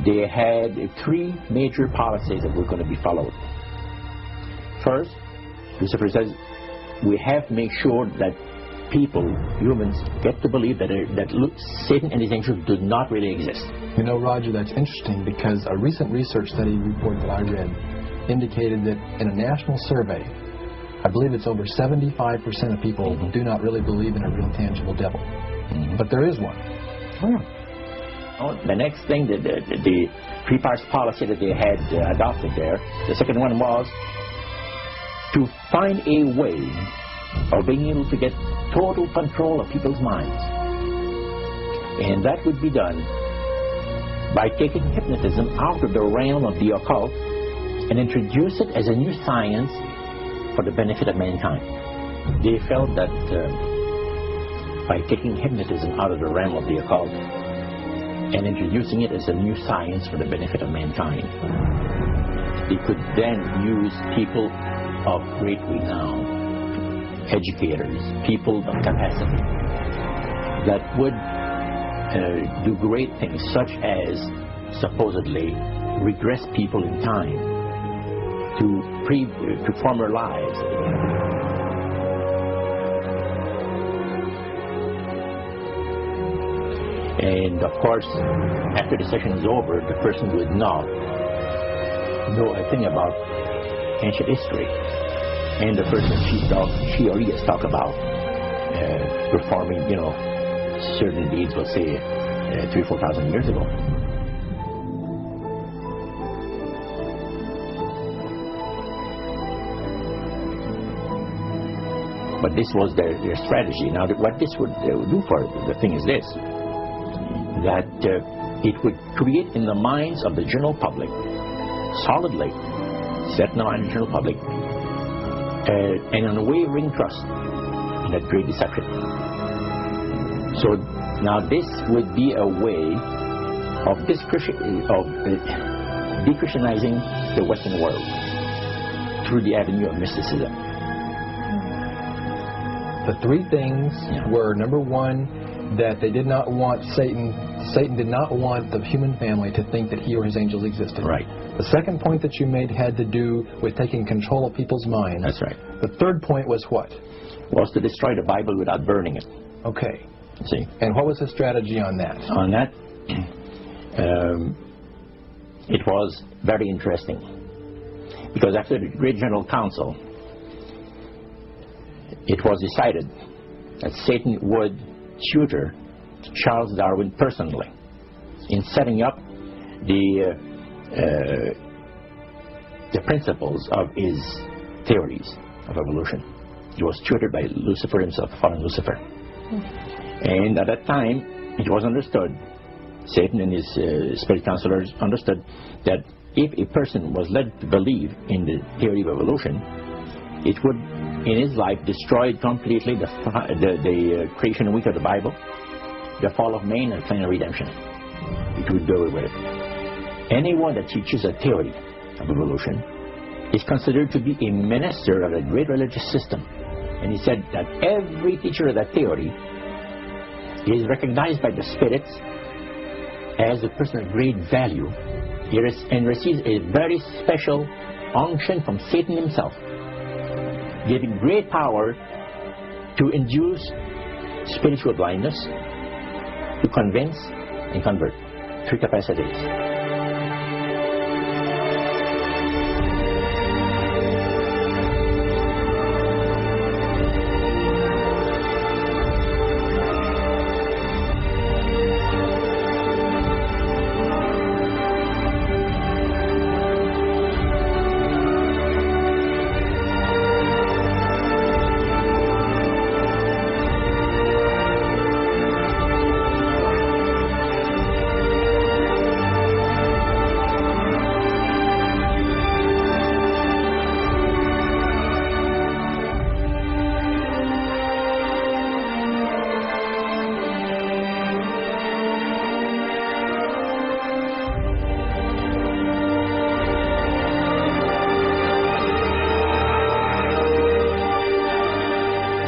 they had three major policies that were going to be followed. First, Lucifer says, we have to make sure that people, humans, get to believe that Satan and his angels do not really exist. You know, Roger, that's interesting because a recent research study report that I read indicated that in a national survey, I believe it's over 75% of people do not really believe in a real tangible devil. But there is one. The next thing, the three-parts policy that they had adopted there, the second one was to find a way of being able to get total control of people's minds. And that would be done by taking hypnotism out of the realm of the occult and introduce it as a new science for the benefit of mankind. They felt that by taking hypnotism out of the realm of the occult and introducing it as a new science for the benefit of mankind, they could then use people of great renown, educators, people of capacity, that would do great things, such as supposedly regress people in time to former lives. And of course, after the session is over, the person would not know a thing about ancient history. And the person she or he has talked about performing, certain deeds, we'll say, 3,000 or 4,000 years ago. But this was their strategy. Now, what this would do for the thing is this, that it would create in the minds of the general public, solidly set in the mind of the general public, an unwavering trust in that great deception. So now this would be a way of de-Christianizing the Western world through the avenue of mysticism. The three things were, number one, that they did not want Satan did not want the human family to think that he or his angels existed. Right. The second point that you made had to do with taking control of people's minds. That's right. The third point was what? Was to destroy the Bible without burning it. Okay. See? And what was the strategy on that? On that, it was very interesting. Because after the Great General Council, it was decided that Satan would tutor Charles Darwin personally in setting up the principles of his theories of evolution. He was tutored by Lucifer himself, fallen Lucifer. And at that time, it was understood, Satan and his spirit counselors understood, that if a person was led to believe in the theory of evolution, it would, in his life, destroy completely the creation week of the Bible, the fall of man, and plan of redemption. It would do away with it. Anyone that teaches a theory of evolution is considered to be a minister of a great religious system. And he said that every teacher of that theory is recognized by the spirits as a person of great value and receives a very special unction from Satan himself, giving great power to induce spiritual blindness, to convince and convert. Three capacities.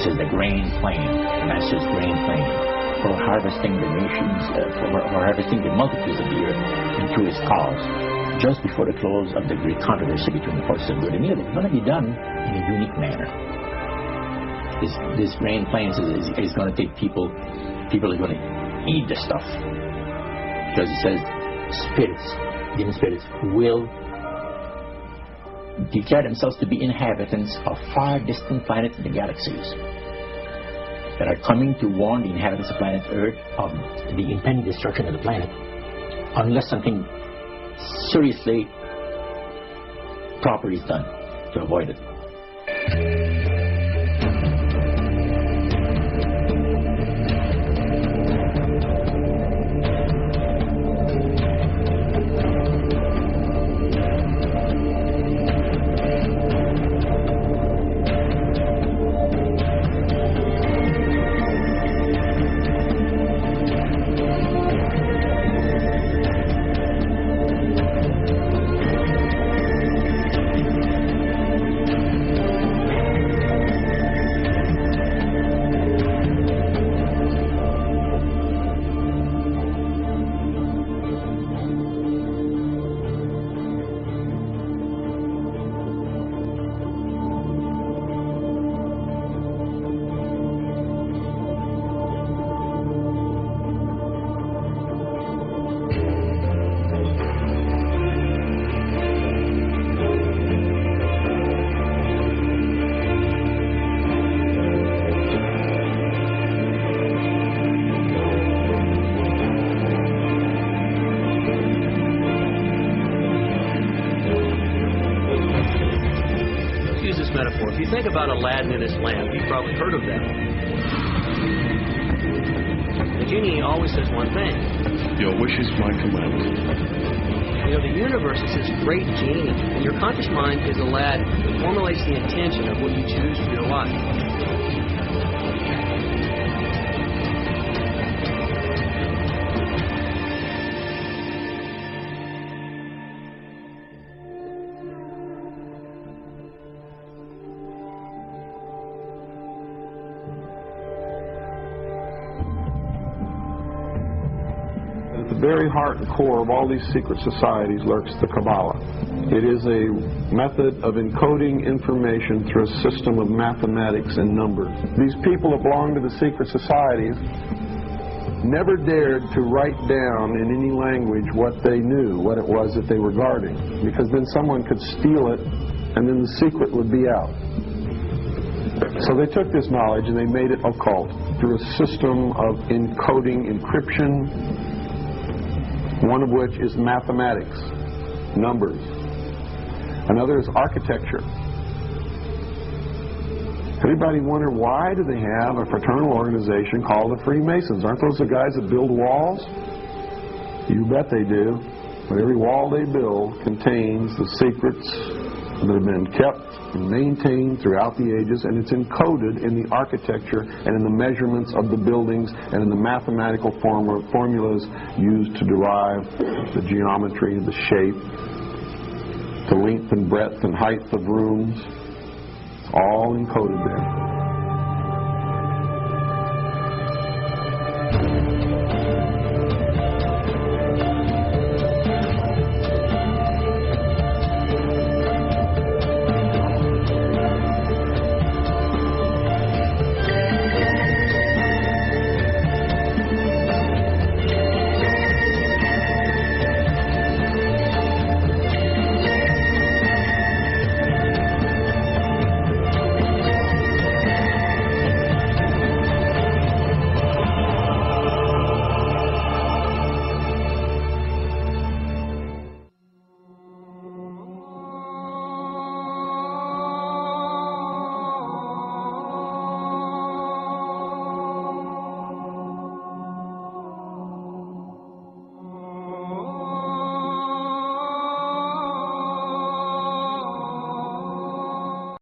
This is the grand plan, the Master's grand plan. for harvesting the nations, for harvesting the multitudes of the earth into his cause, just before the close of the great controversy between the forces of good and evil. It's going to be done in a unique manner. This grain plants is going to take people are going to eat the stuff. Because it says spirits, demon spirits, will declare themselves to be inhabitants of far distant planets in the galaxies that are coming to warn the inhabitants of planet Earth of the impending destruction of the planet unless something seriously proper is done to avoid it. If you think about Aladdin and his lamp, you've probably heard of that. The genie always says one thing. Your wish is my command. You know, the universe is this great genie, and your conscious mind is Aladdin. It formulates the intention of what you choose for your life. At the very heart and core of all these secret societies lurks the Kabbalah. It is a method of encoding information through a system of mathematics and numbers. These people that belong to the secret societies never dared to write down in any language what they knew, what it was that they were guarding, because then someone could steal it and then the secret would be out. So they took this knowledge and they made it occult through a system of encoding, encryption, one of which is mathematics, numbers. Another is architecture. Anybody wonder why do they have a fraternal organization called the Freemasons? Aren't those the guys that build walls? You bet they do. But every wall they build contains the secrets that have been kept and maintained throughout the ages, and it's encoded in the architecture and in the measurements of the buildings and in the mathematical formulas used to derive the geometry, the shape, the length and breadth and height of rooms. All encoded there.